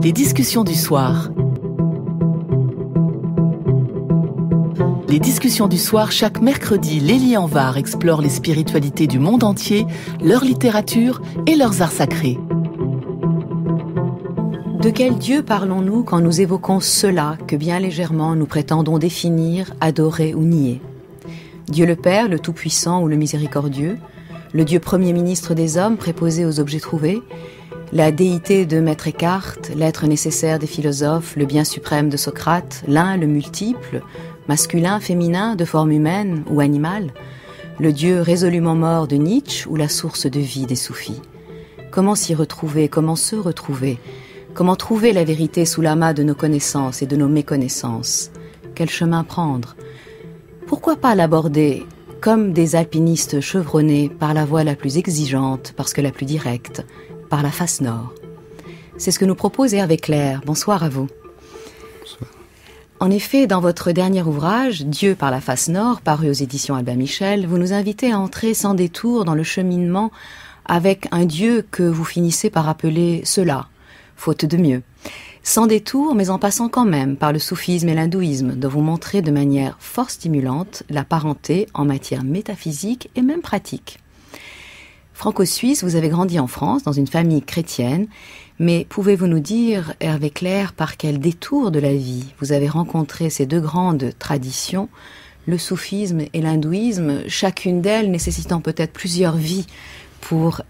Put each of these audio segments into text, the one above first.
Les discussions du soir. Les discussions du soir, chaque mercredi, Lélie Anvar explore les spiritualités du monde entier, leur littérature et leurs arts sacrés. De quel Dieu parlons-nous quand nous évoquons cela que bien légèrement nous prétendons définir, adorer ou nier ? Dieu le Père, le Tout-Puissant ou le Miséricordieux, le Dieu Premier Ministre des hommes préposé aux objets trouvés, la déité de Maître Eckhart, l'être nécessaire des philosophes, le bien suprême de Socrate, l'un, le multiple, masculin, féminin, de forme humaine ou animale, le Dieu résolument mort de Nietzsche ou la source de vie des soufis. Comment s'y retrouver, comment se retrouver ? Comment trouver la vérité sous l'amas de nos connaissances et de nos méconnaissances ? Quel chemin prendre ? Pourquoi pas l'aborder comme des alpinistes chevronnés par la voie la plus exigeante, parce que la plus directe, par la face nord ? C'est ce que nous propose Hervé Clair. Bonsoir à vous. Bonsoir. En effet, dans votre dernier ouvrage, Dieu par la face nord, paru aux éditions Albin Michel, vous nous invitez à entrer sans détour dans le cheminement avec un Dieu que vous finissez par appeler cela, faute de mieux. Sans détour, mais en passant quand même par le soufisme et l'hindouisme, dont vous montrez de manière fort stimulante la parenté en matière métaphysique et même pratique. Franco-suisse, vous avez grandi en France, dans une famille chrétienne, mais pouvez-vous nous dire, Hervé Clair, par quel détour de la vie vous avez rencontré ces deux grandes traditions, le soufisme et l'hindouisme, chacune d'elles nécessitant peut-être plusieurs vies pour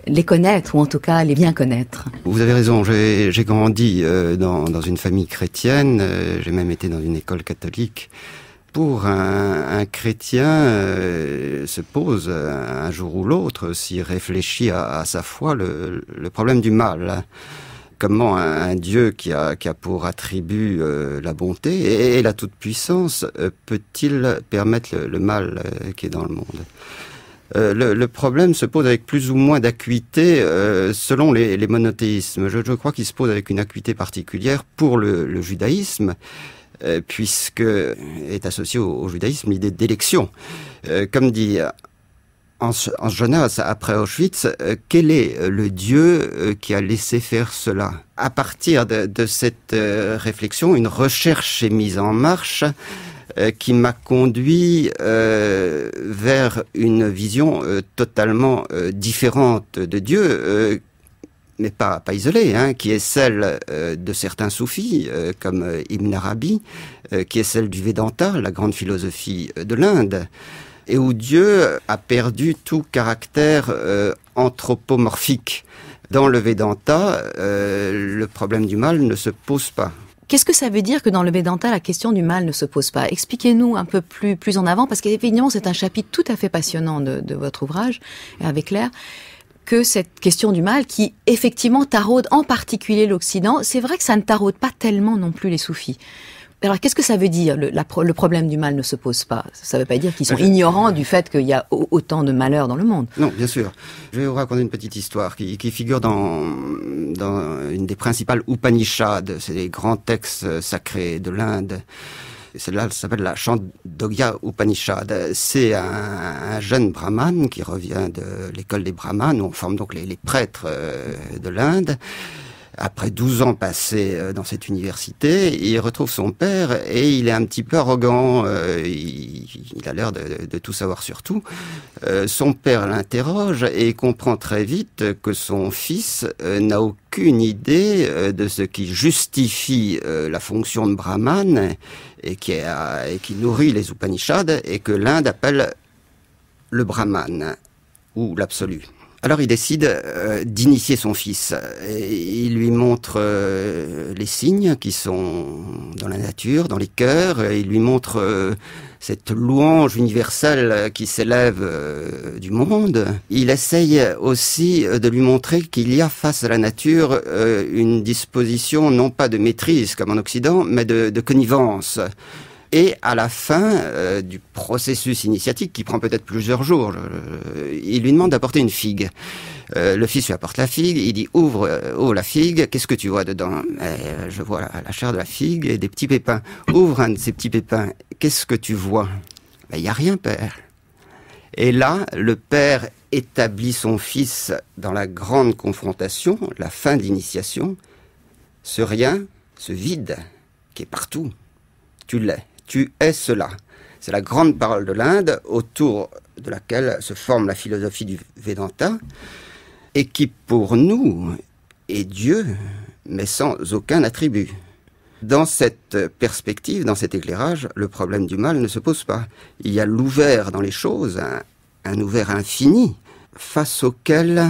les connaître, ou en tout cas les bien connaître. Vous avez raison, j'ai grandi dans une famille chrétienne, j'ai même été dans une école catholique. Pour un chrétien se pose un jour ou l'autre, s'il réfléchit à sa foi, le problème du mal. Comment un Dieu qui a pour attribut la bonté et la toute-puissance peut-il permettre le mal qui est dans le monde ? Le problème se pose avec plus ou moins d'acuité selon les monothéismes. Je crois qu'il se pose avec une acuité particulière pour le judaïsme, puisque est associée au judaïsme l'idée d'élection. Comme dit Hans Jonas après Auschwitz, quel est le Dieu qui a laissé faire cela ? À partir de cette réflexion, une recherche est mise en marche qui m'a conduit vers une vision totalement différente de Dieu, mais pas isolée, qui est celle de certains soufis, comme Ibn Arabi, qui est celle du Vedanta, la grande philosophie de l'Inde, et où Dieu a perdu tout caractère anthropomorphique. Dans le Vedanta, le problème du mal ne se pose pas. Qu'est-ce que ça veut dire que dans le Vedanta, la question du mal ne se pose pas ? Expliquez-nous un peu plus en avant, parce qu'évidemment, c'est un chapitre tout à fait passionnant de votre ouvrage, Hervé Clair, que cette question du mal qui, effectivement, taraude en particulier l'Occident. C'est vrai que ça ne taraude pas tellement non plus les soufis. Alors, qu'est-ce que ça veut dire, le problème du mal ne se pose pas ? Ça ne veut pas dire qu'ils sont ignorants du fait qu'il y a autant de malheurs dans le monde. Non, bien sûr. Je vais vous raconter une petite histoire qui figure dans une des principales Upanishads, c'est les grands textes sacrés de l'Inde. Celle-là s'appelle la Chandogya Upanishad. C'est un jeune brahmane qui revient de l'école des brahmanes, où on forme donc les prêtres de l'Inde. Après 12 ans passés dans cette université, il retrouve son père et il est un petit peu arrogant. Il a l'air de tout savoir sur tout. Son père l'interroge et comprend très vite que son fils n'a aucune idée de ce qui justifie la fonction de brahmane et qui nourrit les Upanishads et que l'Inde appelle le brahman ou l'absolu. Alors il décide d'initier son fils. Et il lui montre les signes qui sont dans la nature, dans les cœurs. Il lui montre cette louange universelle qui s'élève du monde. Il essaye aussi de lui montrer qu'il y a face à la nature une disposition non pas de maîtrise comme en Occident, mais de connivence. Et à la fin du processus initiatique, qui prend peut-être plusieurs jours, il lui demande d'apporter une figue. Le fils lui apporte la figue, il dit ouvre la figue, qu'est-ce que tu vois dedans ? Je vois la chair de la figue et des petits pépins. Ouvre un de ces petits pépins, qu'est-ce que tu vois ? Il n'y a rien, père. Et là, le père établit son fils dans la grande confrontation, la fin de l'initiation. Ce rien, ce vide, qui est partout, tu l'es, tu es cela. C'est la grande parole de l'Inde autour de laquelle se forme la philosophie du Vedanta et qui pour nous est Dieu, mais sans aucun attribut. Dans cette perspective, dans cet éclairage, le problème du mal ne se pose pas. Il y a l'ouvert dans les choses, un ouvert infini, face auquel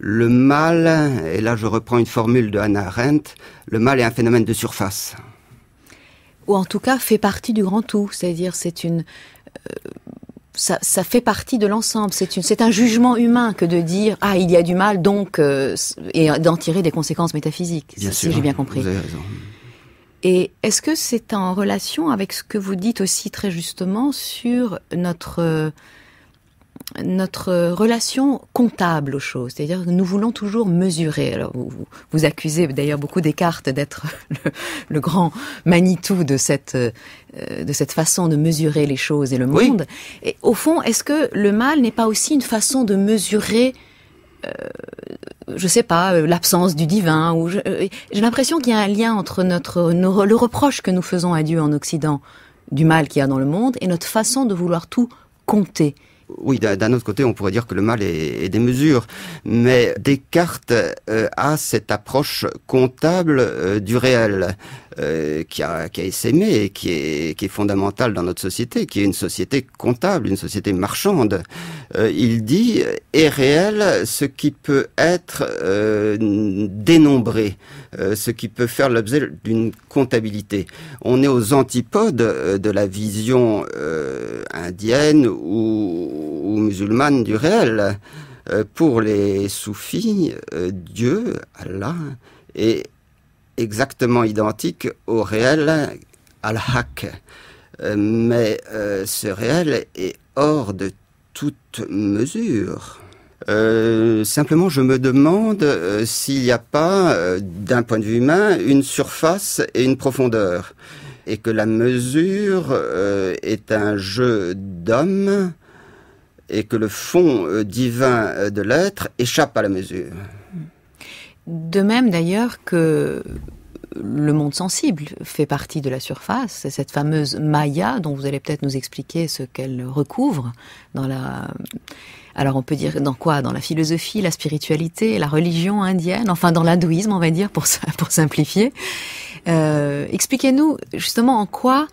le mal, et là je reprends une formule de Hannah Arendt, le mal est un phénomène de surface. Ou en tout cas fait partie du grand tout, c'est-à-dire ça fait partie de l'ensemble. C'est un jugement humain que de dire il y a du mal donc et d'en tirer des conséquences métaphysiques. Bien si sûr, j'ai bien compris. Vous avez raison. Et est-ce que c'est en relation avec ce que vous dites aussi très justement sur notre relation comptable aux choses, c'est-à-dire que nous voulons toujours mesurer. Alors vous accusez d'ailleurs beaucoup Descartes d'être le grand Manitou de cette façon de mesurer les choses et le monde. Oui. Et au fond, est-ce que le mal n'est pas aussi une façon de mesurer je sais pas, l'absence du divin, ou j'ai l'impression qu'il y a un lien entre le reproche que nous faisons à Dieu en Occident du mal qu'il y a dans le monde et notre façon de vouloir tout compter. Oui, d'un autre côté, on pourrait dire que le mal est des mesures, mais Descartes a cette approche comptable du réel qui a essaimé et qui est fondamentale dans notre société, qui est une société comptable, une société marchande. Il dit est réel ce qui peut être dénombré, ce qui peut faire l'objet d'une comptabilité. On est aux antipodes de la vision indienne ou musulmane du réel. Pour les soufis, Dieu, Allah, est exactement identique au réel al-haq. Mais ce réel est hors de toute mesure. Simplement, je me demande s'il n'y a pas, d'un point de vue humain, une surface et une profondeur. Et que la mesure est un jeu d'homme et que le fond divin de l'être échappe à la mesure. De même d'ailleurs que le monde sensible fait partie de la surface, c'est cette fameuse Maya dont vous allez peut-être nous expliquer ce qu'elle recouvre alors on peut dire dans quoi? Dans la philosophie, la spiritualité, la religion indienne, enfin dans l'hindouisme on va dire pour simplifier. Expliquez-nous justement en quoi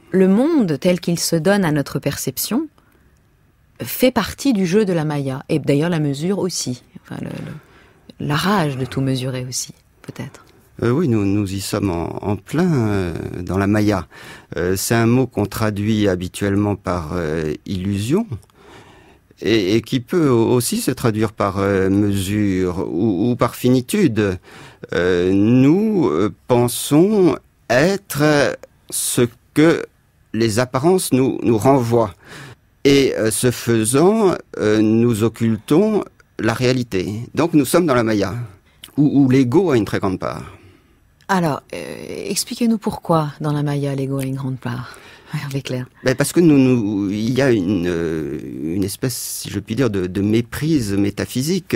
le monde tel qu'il se donne à notre perception fait partie du jeu de la Maya, et d'ailleurs la mesure aussi, enfin la rage de tout mesurer aussi, peut-être. Oui, nous y sommes en plein dans la Maya. C'est un mot qu'on traduit habituellement par illusion et qui peut aussi se traduire par mesure ou par finitude. Nous pensons être ce que les apparences nous renvoient. Et ce faisant, nous occultons la réalité. Donc nous sommes dans la Maya, où l'ego a une très grande part. Alors, expliquez-nous pourquoi dans la Maya, l'ego a une grande part. Hervé Clair. Parce que il y a une espèce, si je puis dire, de méprise métaphysique.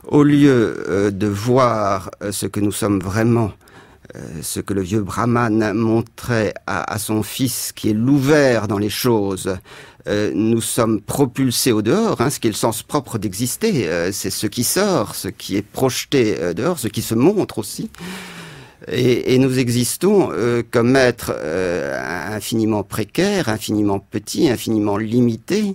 Au lieu de voir ce que nous sommes vraiment, ce que le vieux Brahman montrait à son fils, qui est l'ouvert dans les choses, nous sommes propulsés au dehors, ce qui est le sens propre d'exister. C'est ce qui sort, ce qui est projeté dehors, ce qui se montre aussi. Et nous existons comme êtres infiniment précaires, infiniment petits, infiniment limités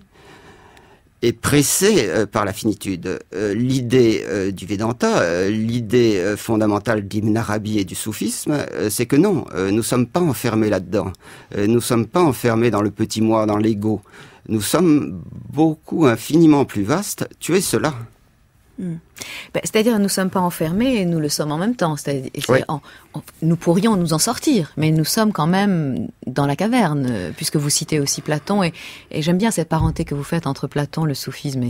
et pressés par la finitude. L'idée du Vedanta, l'idée fondamentale d'Ibn Arabi et du soufisme, c'est que non, nous sommes pas enfermés là-dedans. Nous sommes pas enfermés dans le petit moi, dans l'ego. Nous sommes beaucoup infiniment plus vastes. Tu es cela. C'est-à-dire nous ne sommes pas enfermés et nous le sommes en même temps. Nous pourrions nous en sortir, mais nous sommes quand même dans la caverne, puisque vous citez aussi Platon, et j'aime bien cette parenté que vous faites entre Platon, le soufisme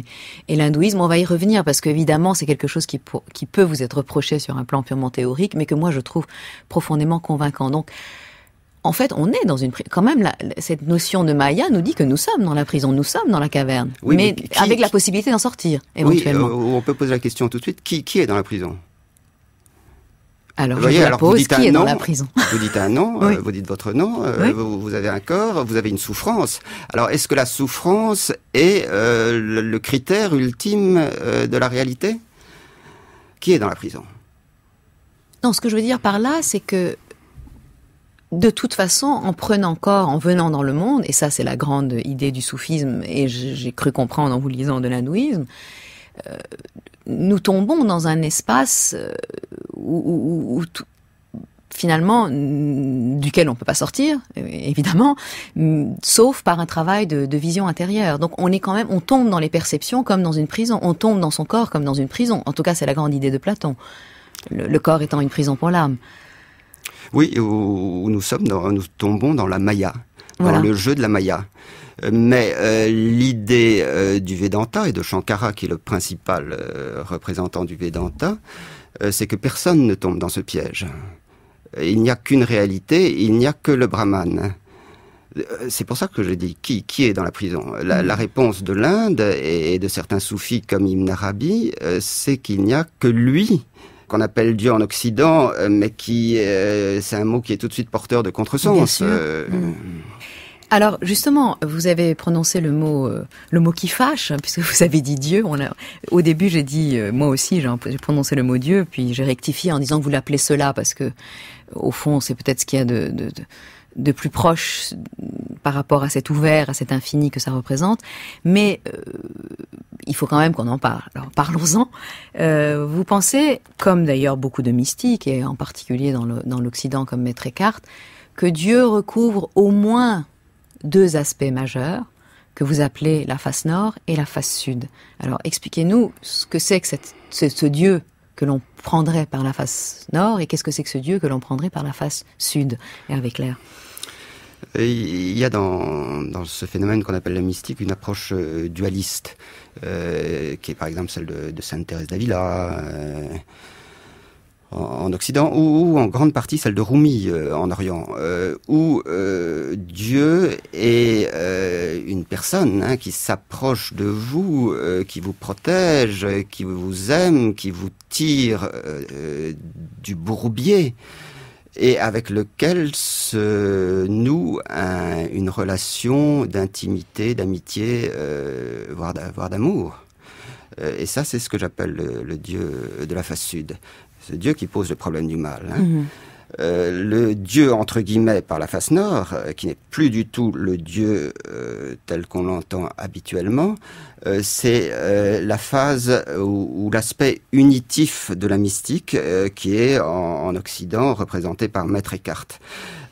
et l'hindouisme. On va y revenir, parce qu'évidemment c'est quelque chose qui peut vous être reproché sur un plan purement théorique, mais que moi je trouve profondément convaincant. Donc, en fait, on est dans quand même, cette notion de Maya nous dit que nous sommes dans la prison, nous sommes dans la caverne, oui, mais avec la possibilité d'en sortir, éventuellement. Oui, on peut poser la question tout de suite, qui est dans la prison? Alors, je vous la pose, qui est dans la prison? Vous dites un nom, oui. Vous dites votre nom, oui. vous avez un corps, vous avez une souffrance. Alors, est-ce que la souffrance est le critère ultime de la réalité? Qui est dans la prison? Non, ce que je veux dire par là, c'est que de toute façon, en prenant corps, en venant dans le monde, et ça c'est la grande idée du soufisme, et j'ai cru comprendre en vous lisant de l'hindouisme, nous tombons dans un espace où finalement, duquel on ne peut pas sortir, évidemment, sauf par un travail de vision intérieure. Donc on tombe dans les perceptions comme dans une prison, on tombe dans son corps comme dans une prison. En tout cas, c'est la grande idée de Platon, le corps étant une prison pour l'âme. Oui, où nous tombons dans la Maya, dans le jeu de la Maya. Mais l'idée du Vedanta et de Shankara, qui est le principal représentant du Vedanta, c'est que personne ne tombe dans ce piège. Il n'y a qu'une réalité, il n'y a que le Brahman. C'est pour ça que je dis qui est dans la prison. La réponse de l'Inde et de certains soufis comme Ibn Arabi, c'est qu'il n'y a que lui, qu'on appelle Dieu en Occident, mais c'est un mot qui est tout de suite porteur de contresens. Bien sûr. Alors justement, vous avez prononcé le mot qui fâche, puisque vous avez dit Dieu. Au début, j'ai dit, moi aussi, j'ai prononcé le mot Dieu, puis j'ai rectifié en disant que vous l'appelez cela, parce que au fond, c'est peut-être ce qu'il y a de plus proche par rapport à cet ouvert, à cet infini que ça représente. Mais il faut quand même qu'on en parle. Alors parlons-en. Vous pensez, comme d'ailleurs beaucoup de mystiques, et en particulier dans l'Occident comme Maître Eckhart, que Dieu recouvre au moins deux aspects majeurs que vous appelez la face nord et la face sud. Alors expliquez-nous ce que c'est que ce Dieu que l'on prendrait par la face nord et qu'est-ce que c'est que ce Dieu que l'on prendrait par la face sud, Hervé Clair. Il y a dans ce phénomène qu'on appelle la mystique une approche dualiste, qui est par exemple celle de Sainte Thérèse d'Avila en Occident, ou en grande partie celle de Rumi en Orient, où Dieu est une personne qui s'approche de vous, qui vous protège, qui vous aime, qui vous tire du bourbier, et avec lequel se noue une relation d'intimité, d'amitié, voire d'amour. Et ça, c'est ce que j'appelle le Dieu de la face sud. Ce Dieu qui pose le problème du mal. Le Dieu, entre guillemets, par la face nord, qui n'est plus du tout le Dieu tel qu'on l'entend habituellement, c'est la phase ou l'aspect unitif de la mystique qui est en Occident représenté par Maître Eckhart.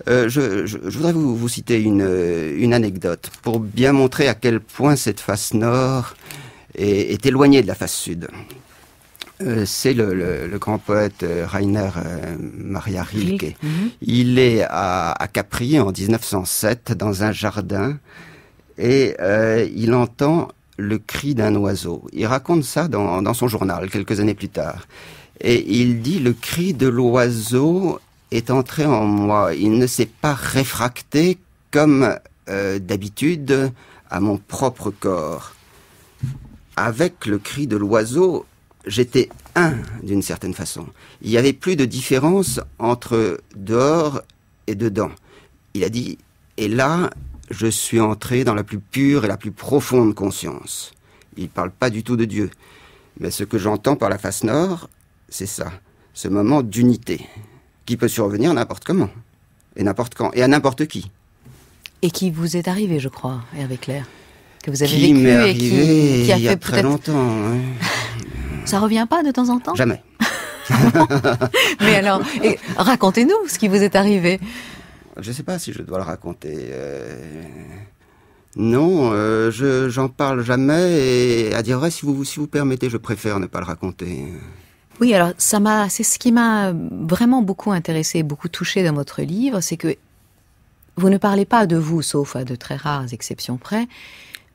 Je voudrais vous citer une anecdote pour bien montrer à quel point cette face nord est éloignée de la face sud. C'est le grand poète Rainer Maria Rilke. Il est à Capri en 1907 dans un jardin et il entend le cri d'un oiseau. Il raconte ça dans son journal quelques années plus tard. Et il dit: le cri de l'oiseau est entré en moi. Il ne s'est pas réfracté comme d'habitude à mon propre corps. Avec le cri de l'oiseau, j'étais un, d'une certaine façon. Il n'y avait plus de différence entre dehors et dedans. Il a dit, et là, je suis entré dans la plus pure et la plus profonde conscience. Il ne parle pas du tout de Dieu. Mais ce que j'entends par la face nord, c'est ça, ce moment d'unité, qui peut survenir n'importe comment, et n'importe quand, et à n'importe qui. Et qui vous est arrivé, je crois, Hervé Clair, que vous avez vécu m'est arrivé et qui a il y a fait très longtemps. Ça revient pas de temps en temps? Jamais. Mais alors, racontez-nous ce qui vous est arrivé. Je ne sais pas si je dois le raconter. Non, j'en parle jamais, et à dire vrai, si vous permettez, je préfère ne pas le raconter. Oui, alors c'est ce qui m'a vraiment beaucoup intéressé, beaucoup touché dans votre livre, c'est que vous ne parlez pas de vous, sauf à de très rares exceptions près,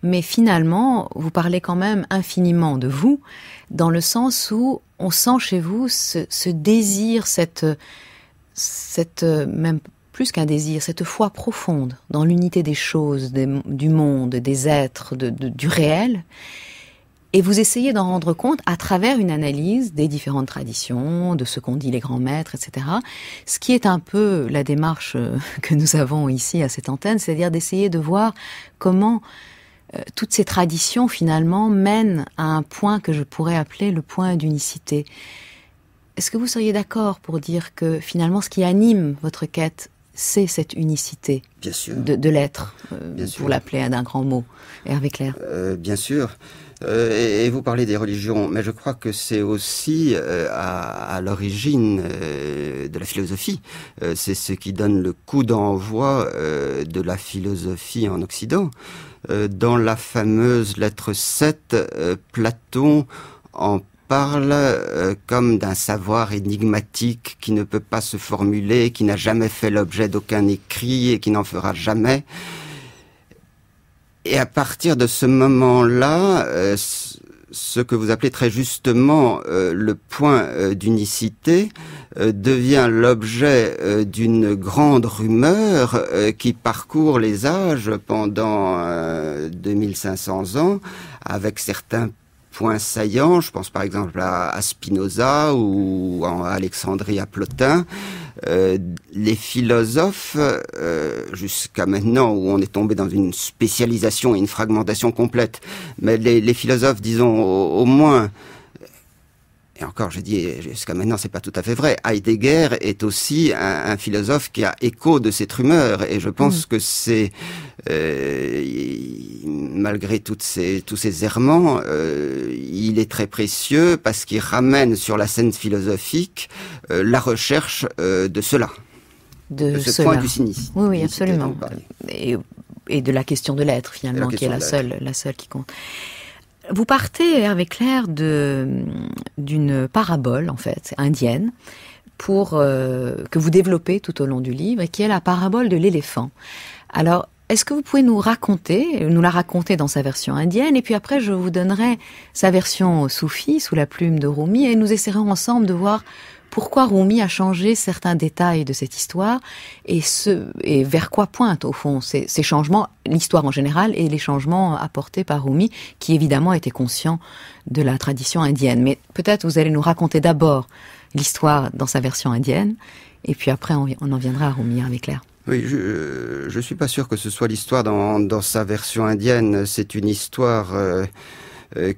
mais finalement, vous parlez quand même infiniment de vous, dans le sens où on sent chez vous ce désir, cette même plus qu'un désir, cette foi profonde dans l'unité des choses, du monde, des êtres, du réel, Et vous essayez d'en rendre compte à travers une analyse des différentes traditions, de ce qu'ont dit les grands maîtres, etc. Ce qui est un peu la démarche que nous avons ici à cette antenne, c'est-à-dire d'essayer de voir comment toutes ces traditions finalement mènent à un point que je pourrais appeler le point d'unicité. Est-ce que vous seriez d'accord pour dire que finalement ce qui anime votre quête, c'est cette unicité Bien sûr. de l'être, Bien sûr. pour l'appeler d'un grand mot, Hervé Clair? Bien sûr. Et vous parlez des religions, mais je crois que c'est aussi à l'origine de la philosophie. C'est ce qui donne le coup d'envoi de la philosophie en Occident. Dans la fameuse lettre 7, Platon en parle comme d'un savoir énigmatique qui ne peut pas se formuler, qui n'a jamais fait l'objet d'aucun écrit et qui n'en fera jamais. Et à partir de ce moment-là, ce que vous appelez très justement le point d'unicité devient l'objet d'une grande rumeur qui parcourt les âges pendant 2500 ans, avec certains points saillants. Je pense par exemple à Spinoza ou en Alexandrie à Plotin. Les philosophes, jusqu'à maintenant où on est tombé dans une spécialisation et une fragmentation complète, mais les philosophes, disons, au moins, et encore je dis jusqu'à maintenant c'est pas tout à fait vrai, Heidegger est aussi un philosophe qui a écho de cette rumeur, et je pense que c'est malgré tous ces errements, il est très précieux parce qu'il ramène sur la scène philosophique la recherche de cela, de ce point du cynisme. Oui, absolument. Et de la question de l'être finalement, qui est la seule qui compte. Vous partez, Hervé Clair, d'une parabole, en fait, indienne, que vous développez tout au long du livre, et qui est la parabole de l'éléphant. Alors, est-ce que vous pouvez nous la raconter dans sa version indienne, et puis après je vous donnerai sa version soufie, sous la plume de Rumi, et nous essaierons ensemble de voir pourquoi Rumi a changé certains détails de cette histoire et vers quoi pointent au fond ces changements, l'histoire en général et les changements apportés par Rumi, qui évidemment était conscient de la tradition indienne. Mais peut-être vous allez nous raconter d'abord l'histoire dans sa version indienne et puis après on en viendra à Rumi avec Claire. Oui, je suis pas sûr que ce soit l'histoire dans sa version indienne. C'est une histoire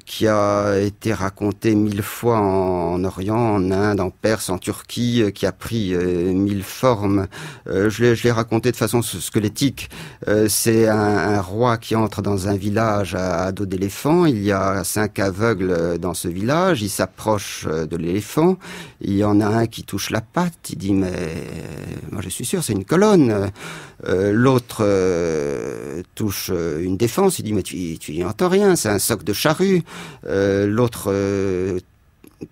qui a été raconté 1000 fois en Orient, en Inde, en Perse, en Turquie, qui a pris 1000 formes. Je l'ai raconté de façon squelettique. C'est un roi qui entre dans un village à dos d'éléphant. Il y a 5 aveugles dans ce village. Il s'approche de l'éléphant. Il y en a un qui touche la patte. Il dit, mais moi je suis sûr, c'est une colonne. L'autre touche une défense. Il dit, mais tu n'y entends rien, c'est un soc de charrue. L'autre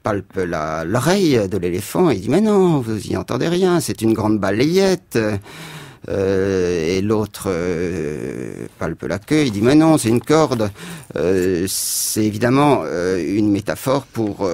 palpe l'oreille de l'éléphant. Il dit, mais non, vous y entendez rien, c'est une grande balayette. Et l'autre palpe la queue. Il dit, mais non, c'est une corde. C'est évidemment une métaphore pour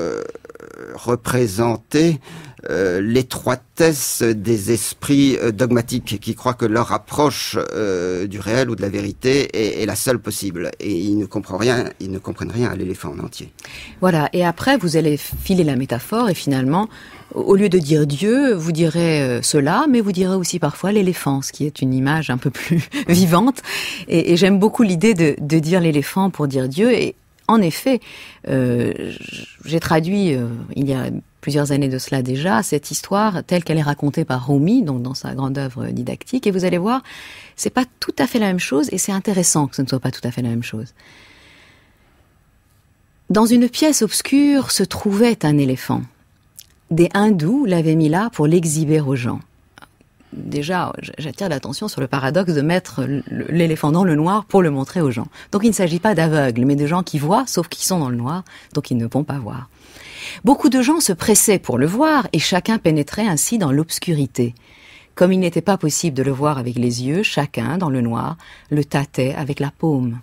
représenter l'étroitesse des esprits dogmatiques qui croient que leur approche du réel ou de la vérité est la seule possible, et ils ne comprennent rien à l'éléphant en entier. Voilà, et après vous allez filer la métaphore et finalement, au lieu de dire Dieu, vous direz cela, mais vous direz aussi parfois l'éléphant, ce qui est une image un peu plus vivante, et j'aime beaucoup l'idée de dire l'éléphant pour dire Dieu. Et en effet, j'ai traduit il y a plusieurs années de cela déjà, cette histoire telle qu'elle est racontée par Rumi, donc dans sa grande œuvre didactique, et vous allez voir, c'est pas tout à fait la même chose, et c'est intéressant que ce ne soit pas tout à fait la même chose. Dans une pièce obscure se trouvait un éléphant. Des hindous l'avaient mis là pour l'exhiber aux gens. Déjà, j'attire l'attention sur le paradoxe de mettre l'éléphant dans le noir pour le montrer aux gens. Donc il ne s'agit pas d'aveugles, mais de gens qui voient, sauf qu'ils sont dans le noir, donc ils ne vont pas voir. Beaucoup de gens se pressaient pour le voir, et chacun pénétrait ainsi dans l'obscurité. Comme il n'était pas possible de le voir avec les yeux, chacun, dans le noir, le tâtait avec la paume.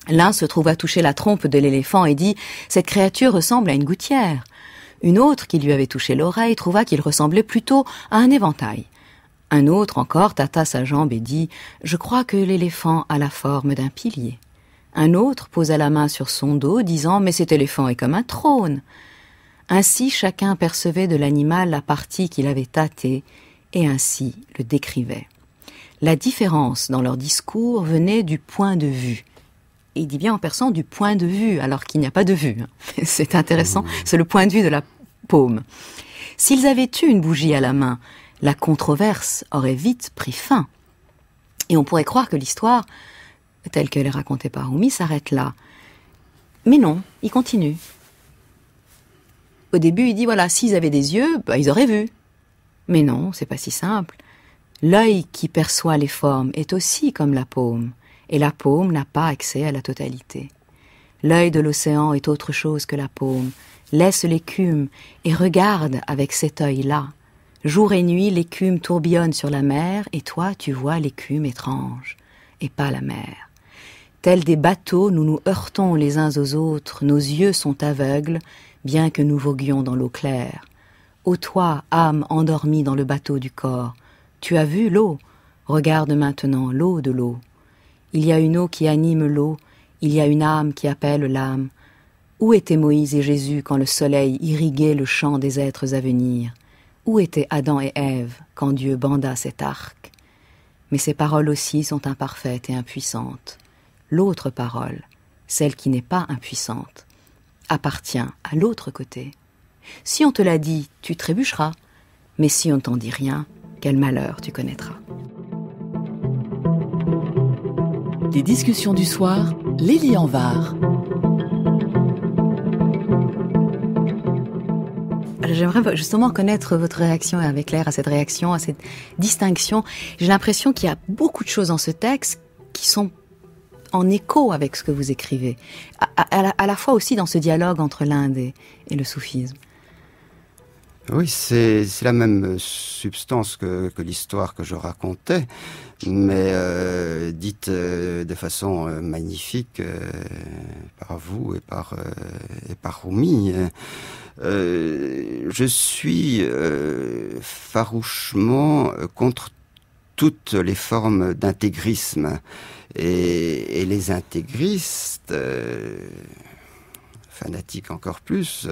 L'un se trouva toucher la trompe de l'éléphant et dit « Cette créature ressemble à une gouttière ». Une autre, qui lui avait touché l'oreille, trouva qu'il ressemblait plutôt à un éventail. Un autre encore tâta sa jambe et dit « Je crois que l'éléphant a la forme d'un pilier ». Un autre posa la main sur son dos, disant « Mais cet éléphant est comme un trône !» Ainsi chacun percevait de l'animal la partie qu'il avait tâtée, et ainsi le décrivait. La différence dans leur discours venait du point de vue. Et il dit bien en persan du point de vue, alors qu'il n'y a pas de vue. C'est intéressant, c'est le point de vue de la paume. S'ils avaient eu une bougie à la main, la controverse aurait vite pris fin. Et on pourrait croire que l'histoire, telle qu'elle est racontée par Rumi, s'arrête là. Mais non, il continue. Au début, il dit, voilà, s'ils avaient des yeux, ils auraient vu. Mais non, c'est pas si simple. L'œil qui perçoit les formes est aussi comme la paume, et la paume n'a pas accès à la totalité. L'œil de l'océan est autre chose que la paume. Laisse l'écume et regarde avec cet œil-là. Jour et nuit, l'écume tourbillonne sur la mer, et toi, tu vois l'écume étrange, et pas la mer. Tels des bateaux, nous nous heurtons les uns aux autres, nos yeux sont aveugles, bien que nous voguions dans l'eau claire. Ô toi, âme endormie dans le bateau du corps, tu as vu l'eau? Regarde maintenant l'eau de l'eau. Il y a une eau qui anime l'eau, il y a une âme qui appelle l'âme. Où étaient Moïse et Jésus quand le soleil irriguait le champ des êtres à venir? Où étaient Adam et Ève quand Dieu banda cet arc? Mais ces paroles aussi sont imparfaites et impuissantes. L'autre parole, celle qui n'est pas impuissante, appartient à l'autre côté. Si on te l'a dit, tu trébucheras, mais si on t'en dit rien, quel malheur tu connaîtras. Les discussions du soir, Lélie Anvar. J'aimerais justement connaître votre réaction avec Claire à cette réaction, à cette distinction. J'ai l'impression qu'il y a beaucoup de choses dans ce texte qui sont en écho avec ce que vous écrivez, à la fois aussi dans ce dialogue entre l'Inde et le soufisme. Oui, c'est la même substance que l'histoire que je racontais, mais dite de façon magnifique par vous et par Rumi. Je suis farouchement contre toutes les formes d'intégrisme. Et les intégristes, fanatiques encore plus,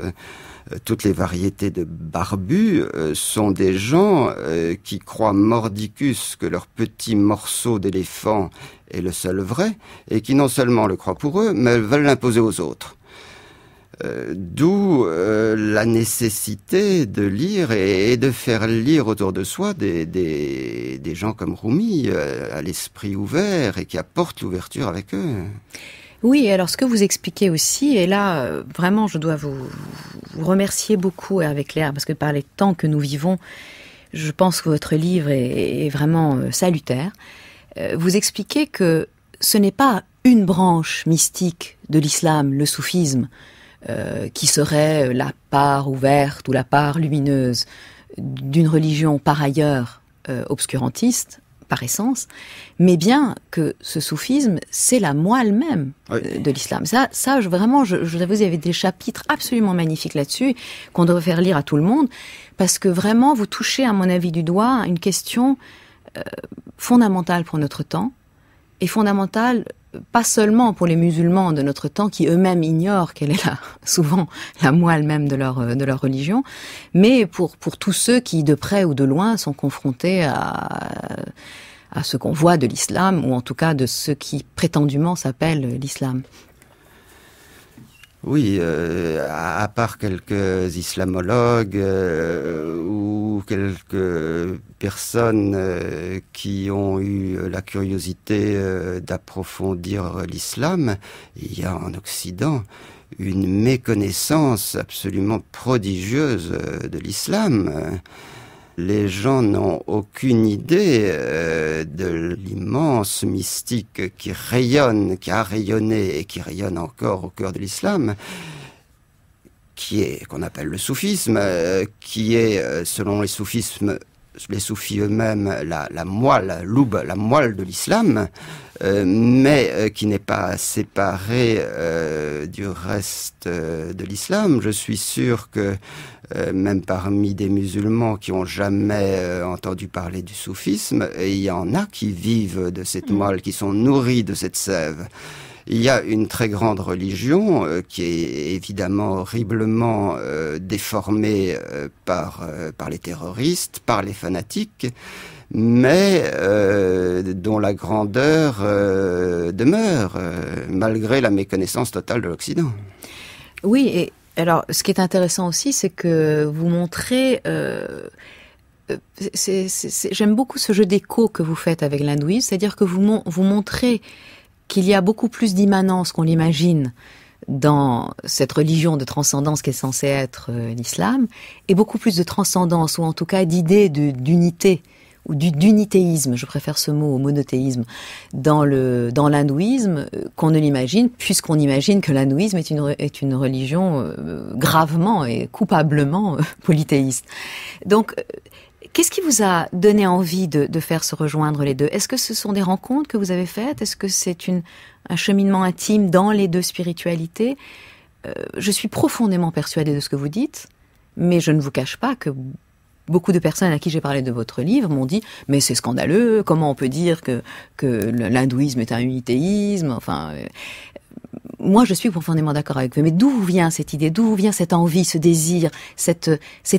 toutes les variétés de barbus sont des gens qui croient mordicus que leur petit morceau d'éléphant est le seul vrai, et qui non seulement le croient pour eux, mais veulent l'imposer aux autres. D'où la nécessité de lire et de faire lire autour de soi des gens comme Rumi, à l'esprit ouvert et qui apportent l'ouverture avec eux. Oui, alors ce que vous expliquez aussi, et là, vraiment, je dois vous remercier beaucoup avec Claire, parce que par les temps que nous vivons, je pense que votre livre est vraiment salutaire. Vous expliquez que ce n'est pas une branche mystique de l'islam, le soufisme, qui serait la part ouverte ou la part lumineuse d'une religion par ailleurs obscurantiste, par essence, mais bien que ce soufisme, c'est la moelle même de l'islam. Ça, vraiment, je vous avoue, il y avait des chapitres absolument magnifiques là-dessus, qu'on devrait faire lire à tout le monde, parce que vraiment, vous touchez, à mon avis, du doigt une question fondamentale pour notre temps, et fondamentale pas seulement pour les musulmans de notre temps qui eux-mêmes ignorent quelle est souvent la moelle même de leur religion, mais pour tous ceux qui de près ou de loin sont confrontés à ce qu'on voit de l'islam, ou en tout cas de ce qui prétendument s'appelle l'islam. Oui, à part quelques islamologues ou quelques personnes qui ont eu la curiosité d'approfondir l'islam, il y a en Occident une méconnaissance absolument prodigieuse de l'islam. Les gens n'ont aucune idée de l'immense mystique qui rayonne, qui a rayonné et qui rayonne encore au cœur de l'islam, qu'on appelle le soufisme, qui est, selon les soufis eux-mêmes, la moelle, l'aoub, la moelle de l'islam, mais qui n'est pas séparée du reste de l'islam. Je suis sûr que même parmi des musulmans qui n'ont jamais entendu parler du soufisme, il y en a qui vivent de cette moelle, qui sont nourris de cette sève. Il y a une très grande religion qui est évidemment horriblement déformée par les terroristes, par les fanatiques, mais dont la grandeur demeure, malgré la méconnaissance totale de l'Occident. Oui, et alors ce qui est intéressant aussi, c'est que vous montrez... j'aime beaucoup ce jeu d'écho que vous faites avec l'hindouisme, c'est-à-dire que vous montrez qu'il y a beaucoup plus d'immanence qu'on l'imagine dans cette religion de transcendance qui est censée être l'islam, et beaucoup plus de transcendance, ou en tout cas d'idée d'unité, ou d'unitéisme, je préfère ce mot au monothéisme, dans l'hindouisme, qu'on ne l'imagine, puisqu'on imagine que l'hindouisme est une religion gravement et coupablement polythéiste. Donc, qu'est-ce qui vous a donné envie de faire se rejoindre les deux? Est-ce que ce sont des rencontres que vous avez faites? Est-ce que c'est un cheminement intime dans les deux spiritualités? Je suis profondément persuadée de ce que vous dites, mais je ne vous cache pas que beaucoup de personnes à qui j'ai parlé de votre livre m'ont dit « mais c'est scandaleux, comment on peut dire que l'hindouisme est un unitéisme ?» Enfin, moi je suis profondément d'accord avec vous, mais d'où vient cette idée, d'où vient cette envie, ce désir, cette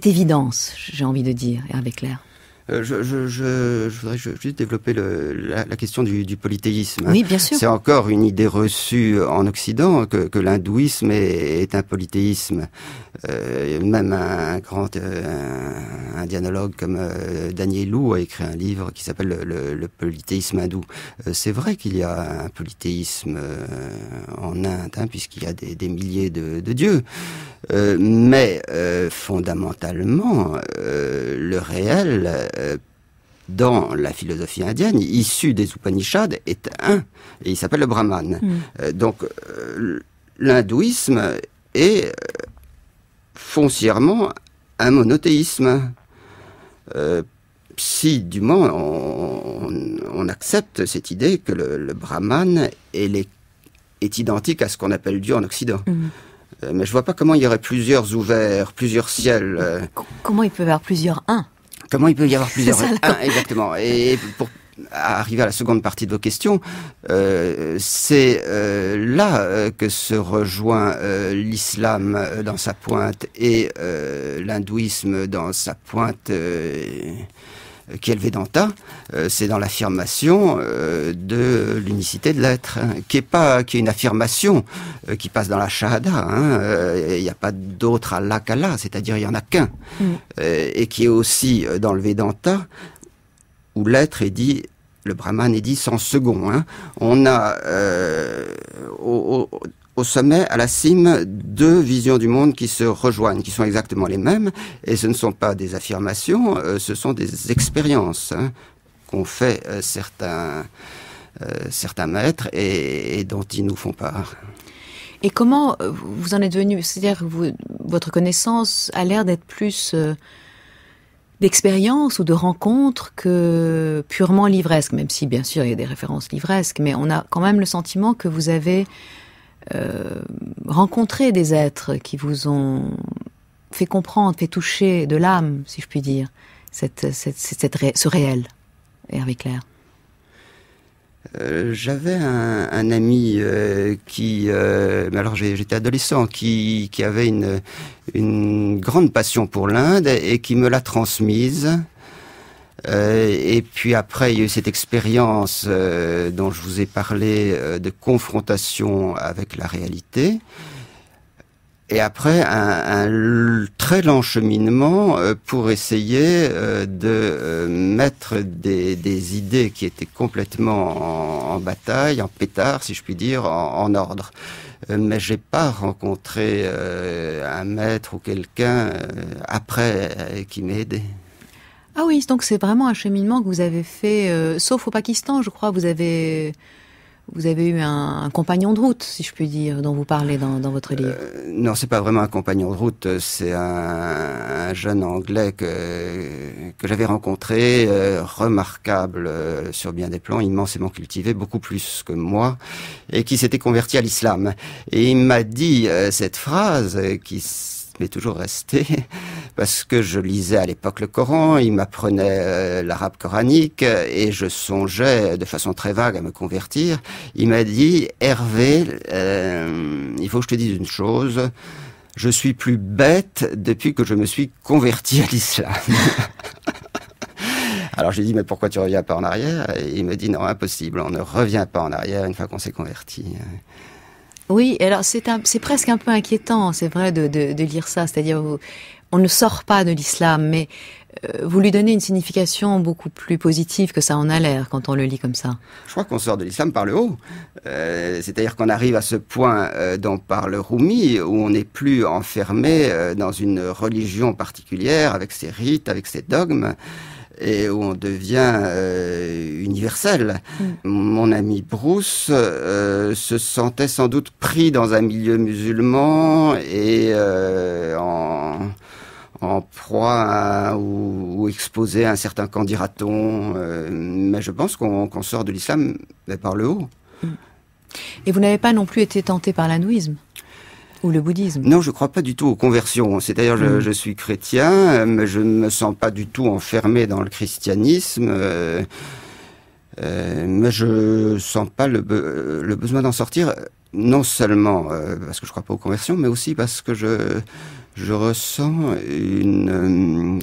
évidence, j'ai envie de dire, Hervé Clair? Je voudrais juste développer la question du polythéisme. Oui, bien sûr. C'est encore une idée reçue en Occident que l'hindouisme est un polythéisme. Même un grand indianologue comme Danielou a écrit un livre qui s'appelle le polythéisme hindou. C'est vrai qu'il y a un polythéisme en Inde, puisqu'il y a des milliers de dieux. Mais fondamentalement, le réel, dans la philosophie indienne, issu des Upanishads, est un, et il s'appelle le Brahman. Donc, l'hindouisme est foncièrement un monothéisme. Si, du moins, on accepte cette idée que le Brahman est identique à ce qu'on appelle Dieu en Occident. Mais je vois pas comment il y aurait plusieurs ouverts, plusieurs ciels. Comment il peut y avoir plusieurs uns? Comment il peut y avoir plusieurs uns, exactement. Et pour arriver à la seconde partie de vos questions, c'est là que se rejoint l'islam dans sa pointe et l'hindouisme dans sa pointe qui est le Vedanta, c'est dans l'affirmation de l'unicité de l'être, qui est une affirmation qui passe dans la Shahada. Il n'y a pas d'autre Allah qu'Allah, c'est-à-dire il n'y en a qu'un, et qui est aussi dans le Vedanta, où l'être est dit, le Brahman est dit sans second. On a au sommet, à la cime, deux visions du monde qui se rejoignent, qui sont exactement les mêmes, et ce ne sont pas des affirmations, ce sont des expériences qu'ont fait certains maîtres et dont ils nous font part. Et comment vous en êtes venu? C'est-à-dire que votre connaissance a l'air d'être plus d'expérience ou de rencontre que purement livresque, même si bien sûr il y a des références livresques, mais on a quand même le sentiment que vous avez rencontrer des êtres qui vous ont fait comprendre, fait toucher de l'âme, si je puis dire, ce réel, Hervé Clair. J'avais un ami mais alors j'étais adolescent, qui avait une grande passion pour l'Inde et qui me l'a transmise. Et puis après, il y a eu cette expérience dont je vous ai parlé de confrontation avec la réalité. Et après, un très lent cheminement pour essayer de mettre des idées qui étaient complètement en bataille, en pétard, si je puis dire, en ordre. Mais j'ai pas rencontré un maître ou quelqu'un après qui m'ait aidé. Ah oui, donc c'est vraiment un cheminement que vous avez fait, sauf au Pakistan, je crois, vous avez eu un compagnon de route, si je puis dire, dont vous parlez dans votre livre. Non, c'est pas vraiment un compagnon de route, c'est un jeune Anglais que j'avais rencontré, remarquable sur bien des plans, immensément cultivé, beaucoup plus que moi, et qui s'était converti à l'islam. Et il m'a dit cette phrase qui m'est toujours restée, parce que je lisais à l'époque le Coran, il m'apprenait l'arabe coranique, et je songeais de façon très vague à me convertir. Il m'a dit, Hervé, il faut que je te dise une chose, je suis plus bête depuis que je me suis converti à l'islam. Alors je lui ai dit, mais pourquoi tu reviens pas en arrière? Et il me dit, non, impossible, on ne revient pas en arrière une fois qu'on s'est converti. Oui, alors c'est presque un peu inquiétant, c'est vrai, de lire ça. C'est-à-dire, on ne sort pas de l'islam, mais vous lui donnez une signification beaucoup plus positive que ça en a l'air quand on le lit comme ça. Je crois qu'on sort de l'islam par le haut. C'est-à-dire qu'on arrive à ce point dont parle Rumi, où on n'est plus enfermé dans une religion particulière, avec ses rites, avec ses dogmes, et où on devient universel. Mon ami Bruce se sentait sans doute pris dans un milieu musulman et en proie ou exposé à un certain camp, dira-t-on. Mais je pense qu'on sort de l'islam par le haut. Et vous n'avez pas non plus été tenté par l'hindouisme ou le bouddhisme? Non, je ne crois pas du tout aux conversions. C'est-à-dire, je suis chrétien, mais je ne me sens pas du tout enfermé dans le christianisme. Mais je ne sens pas le besoin d'en sortir, non seulement parce que je ne crois pas aux conversions, mais aussi parce que je ressens une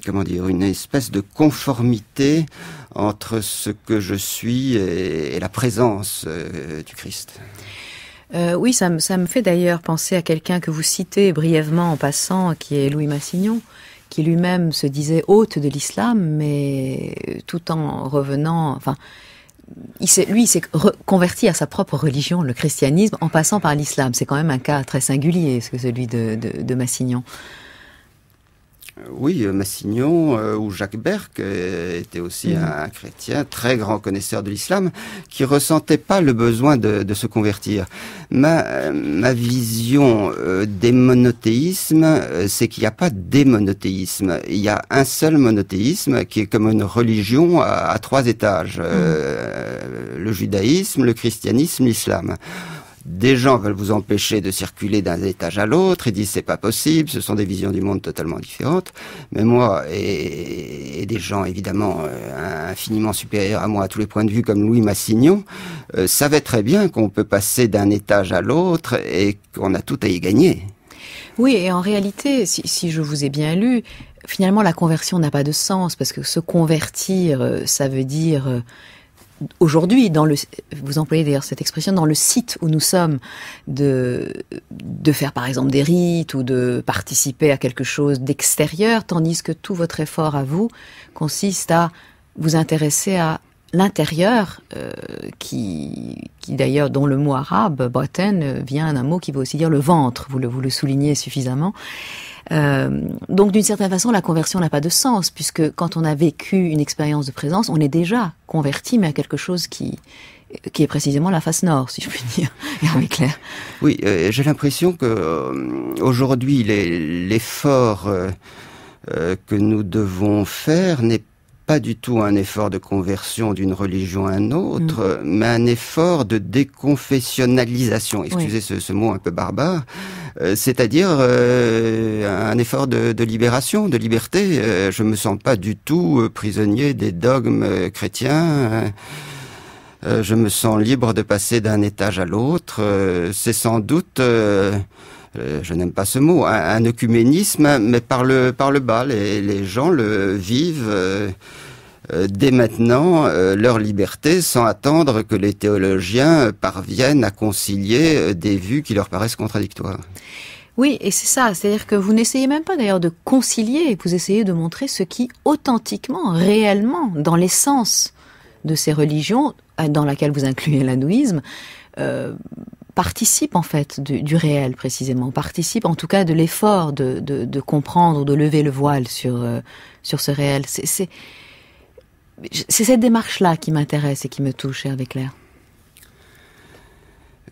espèce de conformité entre ce que je suis et la présence du Christ. Oui, ça me fait d'ailleurs penser à quelqu'un que vous citez brièvement en passant, qui est Louis Massignon, qui lui-même se disait hôte de l'islam, mais tout en revenant, enfin, il s'est converti à sa propre religion, le christianisme, en passant par l'islam. C'est quand même un cas très singulier, celui de Massignon. Oui, Massignon ou Jacques Berck était aussi un chrétien, très grand connaisseur de l'islam, qui ressentait pas le besoin de se convertir. Ma vision des monothéismes, c'est qu'il n'y a pas des monothéismes. Il y a un seul monothéisme qui est comme une religion à 3 étages. Le judaïsme, le christianisme, l'islam. Des gens veulent vous empêcher de circuler d'un étage à l'autre, ils disent c'est pas possible, ce sont des visions du monde totalement différentes. Mais moi, et des gens évidemment infiniment supérieurs à moi à tous les points de vue, comme Louis Massignon, savaient très bien qu'on peut passer d'un étage à l'autre et qu'on a tout à y gagner. Oui, et en réalité, si je vous ai bien lu, finalement la conversion n'a pas de sens, parce que se convertir, ça veut dire... Aujourd'hui, vous employez d'ailleurs cette expression, dans le site où nous sommes, de faire par exemple des rites ou de participer à quelque chose d'extérieur, tandis que tout votre effort à vous consiste à vous intéresser à l'intérieur, qui d'ailleurs, dont le mot arabe, baten, vient d'un mot qui veut aussi dire le ventre, vous le soulignez suffisamment. Donc d'une certaine façon, la conversion n'a pas de sens, puisque quand on a vécu une expérience de présence, on est déjà converti, mais à quelque chose qui est précisément la face nord, si je puis dire, Hervé Clair. Oui, j'ai l'impression que aujourd'hui, l'effort que nous devons faire n'est pas du tout un effort de conversion d'une religion à une autre, mais un effort de déconfessionnalisation. Excusez ce mot un peu barbare. C'est-à-dire un effort de libération, de liberté. Je me sens pas du tout prisonnier des dogmes chrétiens. Je me sens libre de passer d'un étage à l'autre. C'est sans doute... je n'aime pas ce mot, un œcuménisme, mais par le bas. Les gens le vivent dès maintenant, leur liberté, sans attendre que les théologiens parviennent à concilier des vues qui leur paraissent contradictoires. Oui, et c'est ça, c'est-à-dire que vous n'essayez même pas d'ailleurs de concilier, vous essayez de montrer ce qui authentiquement, réellement, dans l'essence de ces religions, dans laquelle vous incluez l'hindouisme, participe en fait du réel précisément, participe en tout cas de l'effort de comprendre, de lever le voile sur ce réel. C'est cette démarche-là qui m'intéresse et qui me touche, Hervé Clair.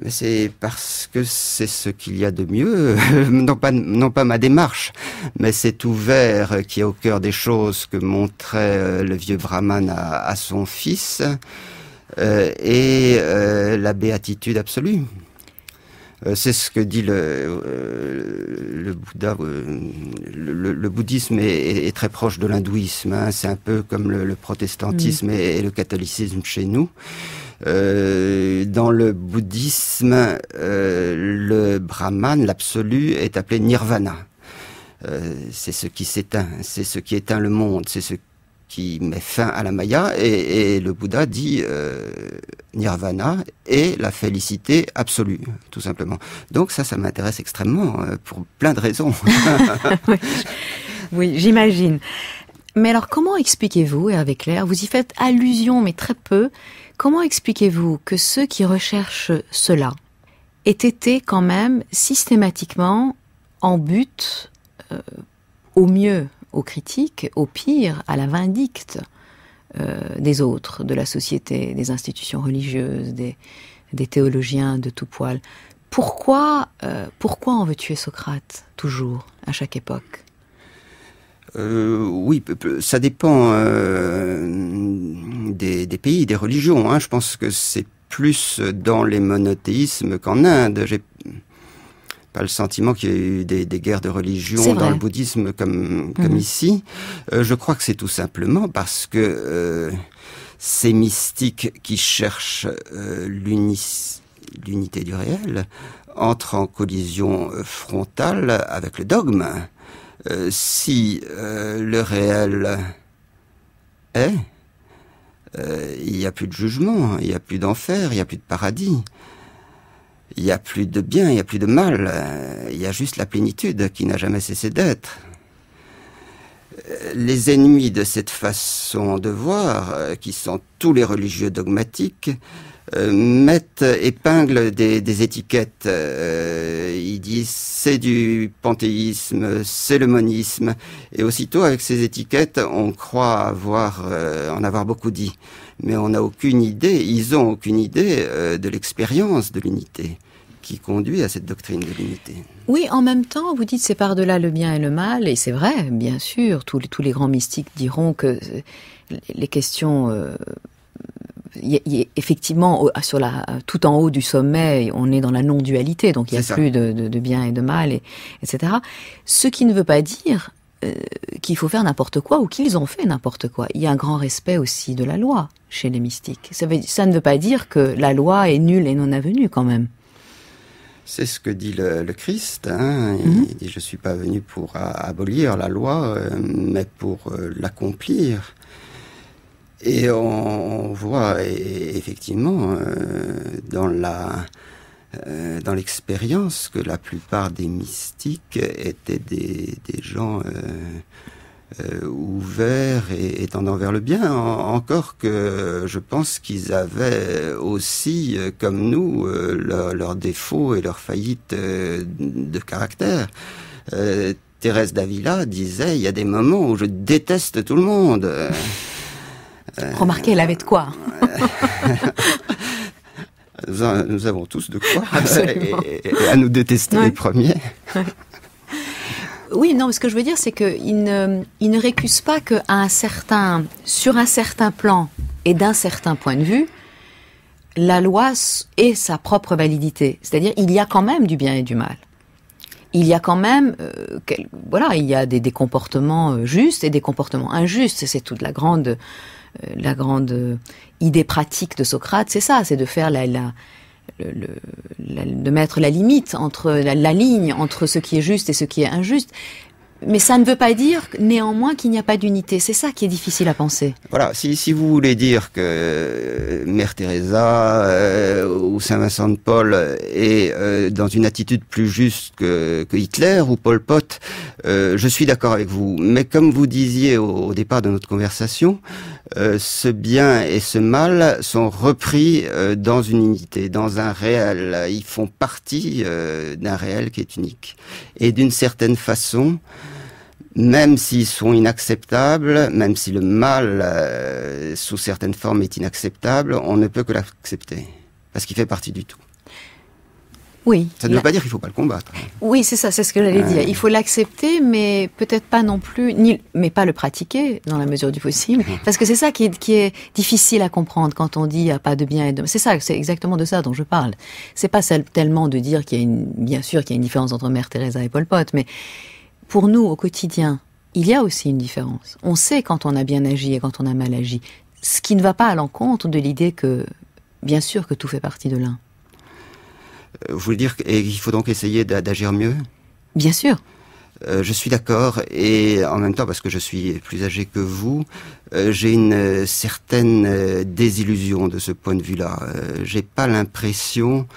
Mais c'est parce que c'est ce qu'il y a de mieux, non pas ma démarche, mais cet ouvert qui est au cœur des choses que montrait le vieux Brahman à son fils, et la béatitude absolue. C'est ce que dit le Bouddha. Le bouddhisme est très proche de l'hindouisme. Hein. C'est un peu comme le protestantisme et le catholicisme chez nous. Dans le bouddhisme, le Brahman, l'absolu, est appelé nirvana. C'est ce qui s'éteint, c'est ce qui éteint le monde, c'est ce qui met fin à la Maya, et le Bouddha dit nirvana est la félicité absolue, tout simplement. Donc ça m'intéresse extrêmement, pour plein de raisons. Oui, j'imagine. Mais alors, comment expliquez-vous, Hervé Clair, vous y faites allusion, mais très peu, comment expliquez-vous que ceux qui recherchent cela aient été quand même systématiquement en but, au mieux aux critiques, au pire à la vindicte des autres, de la société, des institutions religieuses, des théologiens de tout poil. Pourquoi on veut tuer Socrate, toujours, à chaque époque ? Oui, ça dépend des pays, des religions. Hein. Je pense que c'est plus dans les monothéismes qu'en Inde. J'ai pas le sentiment qu'il y ait eu des guerres de religion dans le bouddhisme comme ici. Je crois que c'est tout simplement parce que ces mystiques qui cherchent l'unité du réel entrent en collision frontale avec le dogme. Si le réel est, il n'y a plus de jugement, il n'y a plus d'enfer, il n'y a plus de paradis. Il n'y a plus de bien, il n'y a plus de mal, il y a juste la plénitude qui n'a jamais cessé d'être. Les ennemis de cette façon de voir, qui sont tous les religieux dogmatiques, épinglent des étiquettes. Ils disent c'est du panthéisme, c'est le monisme, et aussitôt avec ces étiquettes, on croit en avoir beaucoup dit. Mais on n'a aucune idée, ils ont aucune idée de l'expérience de l'unité qui conduit à cette doctrine de l'unité. Oui, en même temps, vous dites c'est par-delà le bien et le mal, et c'est vrai, bien sûr, tous les grands mystiques diront que les questions... effectivement, tout en haut du sommet, on est dans la non-dualité, donc il n'y a plus de bien et de mal, etc. Ce qui ne veut pas dire qu'il faut faire n'importe quoi ou qu'ils ont fait n'importe quoi. Il y a un grand respect aussi de la loi chez les mystiques. Ça ne veut pas dire que la loi est nulle et non avenue quand même. C'est ce que dit le Christ. Hein. Il dit « Je ne suis pas venu pour abolir la loi, mais pour l'accomplir ». Et on voit effectivement dans l'expérience que la plupart des mystiques étaient des gens ouverts et tendant vers le bien. Encore que je pense qu'ils avaient aussi, comme nous, leurs défauts et leurs faillites de caractère. Thérèse d'Avila disait « Il y a des moments où je déteste tout le monde ». Remarquez, elle avait de quoi. Nous avons tous de quoi. Absolument. Et à nous détester les premiers. Oui, non, ce que je veux dire, c'est qu'il ne récuse pas que sur un certain plan et d'un certain point de vue, la loi ait sa propre validité. C'est-à-dire, il y a quand même du bien et du mal. Il y a quand même, il y a des comportements justes et des comportements injustes. C'est toute la grande idée pratique de Socrate, c'est ça, c'est de faire de mettre la limite entre la ligne entre ce qui est juste et ce qui est injuste. Mais ça ne veut pas dire néanmoins qu'il n'y a pas d'unité. C'est ça qui est difficile à penser. Voilà, si vous voulez dire que Mère Teresa ou Saint Vincent de Paul est dans une attitude plus juste que Hitler ou Pol Pot, je suis d'accord avec vous. Mais comme vous disiez au départ de notre conversation, ce bien et ce mal sont repris dans une unité, dans un réel. Ils font partie d'un réel qui est unique. Et d'une certaine façon, même s'ils sont inacceptables, même si le mal, sous certaines formes, est inacceptable, on ne peut que l'accepter, parce qu'il fait partie du tout. Oui. Ça ne veut pas dire qu'il ne faut pas le combattre. Oui, c'est ça, c'est ce que j'allais dire. Il faut l'accepter, mais peut-être pas non plus, mais pas le pratiquer dans la mesure du possible. Parce que c'est ça qui est difficile à comprendre quand on dit il n'y a pas de bien et de mal. C'est ça, c'est exactement de ça dont je parle. C'est pas tellement de dire bien sûr qu'il y a une différence entre Mère Teresa et Pol Pot, mais pour nous, au quotidien, il y a aussi une différence. On sait quand on a bien agi et quand on a mal agi. Ce qui ne va pas à l'encontre de l'idée que, bien sûr, que tout fait partie de l'un. Vous voulez dire qu'il faut donc essayer d'agir mieux ? Bien sûr. Je suis d'accord, et en même temps, parce que je suis plus âgé que vous, j'ai une certaine désillusion de ce point de vue-là. J'ai pas l'impression,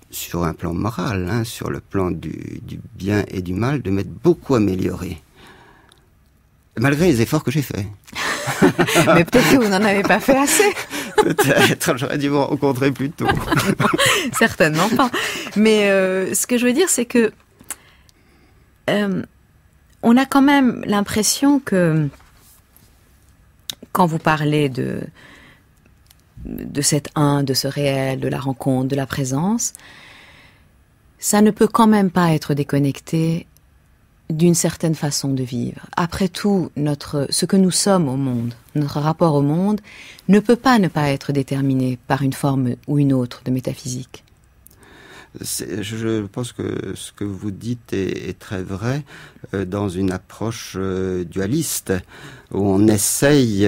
sur un plan moral, sur le plan du bien et du mal, de m'être beaucoup amélioré. Malgré les efforts que j'ai faits. Mais peut-être que vous n'en avez pas fait assez. Peut-être, j'aurais dû vous rencontrer plus tôt. Non, certainement pas. Mais ce que je veux dire, c'est que on a quand même l'impression que quand vous parlez de cet un, de ce réel, de la rencontre, de la présence, ça ne peut quand même pas être déconnecté d'une certaine façon de vivre. Après tout, ce que nous sommes au monde, notre rapport au monde, ne peut pas ne pas être déterminé par une forme ou une autre de métaphysique. Je pense que ce que vous dites est très vrai dans une approche dualiste, où on essaye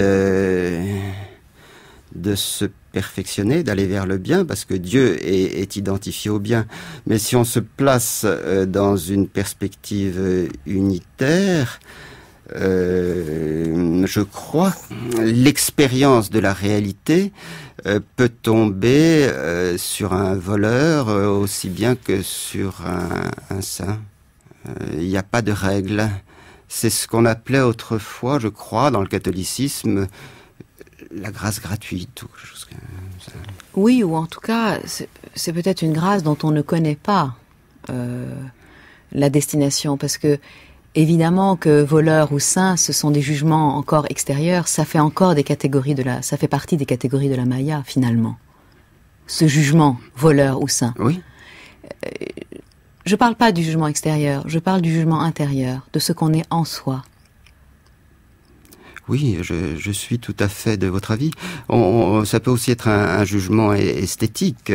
de se perfectionner, d'aller vers le bien, parce que Dieu est identifié au bien. Mais si on se place dans une perspective unitaire, je crois l'expérience de la réalité peut tomber sur un voleur aussi bien que sur un saint. Il n'y a pas de règle. C'est ce qu'on appelait autrefois, je crois, dans le catholicisme, la grâce gratuite ou quelque chose comme ça. Oui, ou en tout cas, c'est peut-être une grâce dont on ne connaît pas la destination, parce que évidemment que voleur ou saint, ce sont des jugements encore extérieurs, ça fait encore ça fait partie des catégories de la Maya finalement. Ce jugement, voleur ou saint. Oui. Je parle pas du jugement extérieur, je parle du jugement intérieur, de ce qu'on est en soi. Oui, je suis tout à fait de votre avis. Ça peut aussi être un jugement esthétique.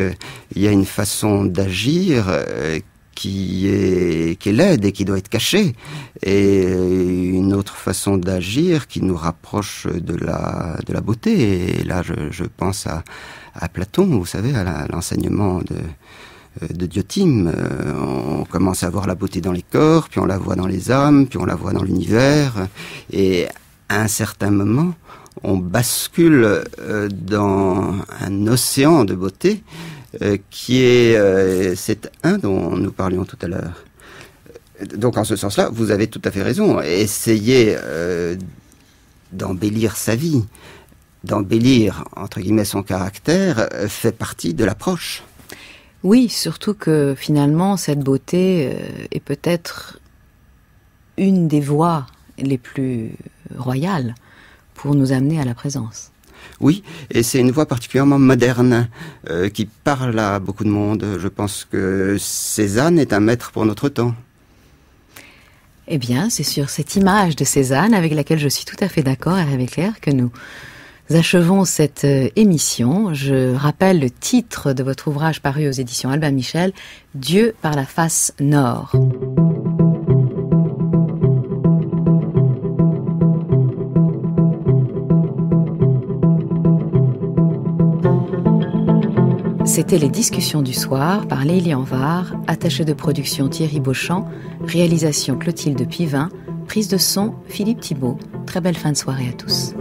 Il y a une façon d'agir qui est laide et qui doit être cachée, et une autre façon d'agir qui nous rapproche de la beauté. Et là, je pense à Platon, vous savez, à l'enseignement de Diotime. On commence à voir la beauté dans les corps, puis on la voit dans les âmes, puis on la voit dans l'univers, et à un certain moment, on bascule dans un océan de beauté qui est cet un dont nous parlions tout à l'heure. Donc en ce sens-là, vous avez tout à fait raison. Essayer d'embellir sa vie, d'embellir, entre guillemets, son caractère, fait partie de l'approche. Oui, surtout que finalement, cette beauté est peut-être une des voies les plus royales pour nous amener à la présence. Oui, et c'est une voie particulièrement moderne qui parle à beaucoup de monde. Je pense que Cézanne est un maître pour notre temps. Eh bien, c'est sur cette image de Cézanne, avec laquelle je suis tout à fait d'accord, Hervé Claire, que nous achevons cette émission. Je rappelle le titre de votre ouvrage paru aux éditions Albin Michel, « Dieu par la face nord ». C'était les discussions du soir par Lélie Anvar, attachée de production Thierry Beauchamp, réalisation Clotilde Pivin, prise de son Philippe Thibault. Très belle fin de soirée à tous.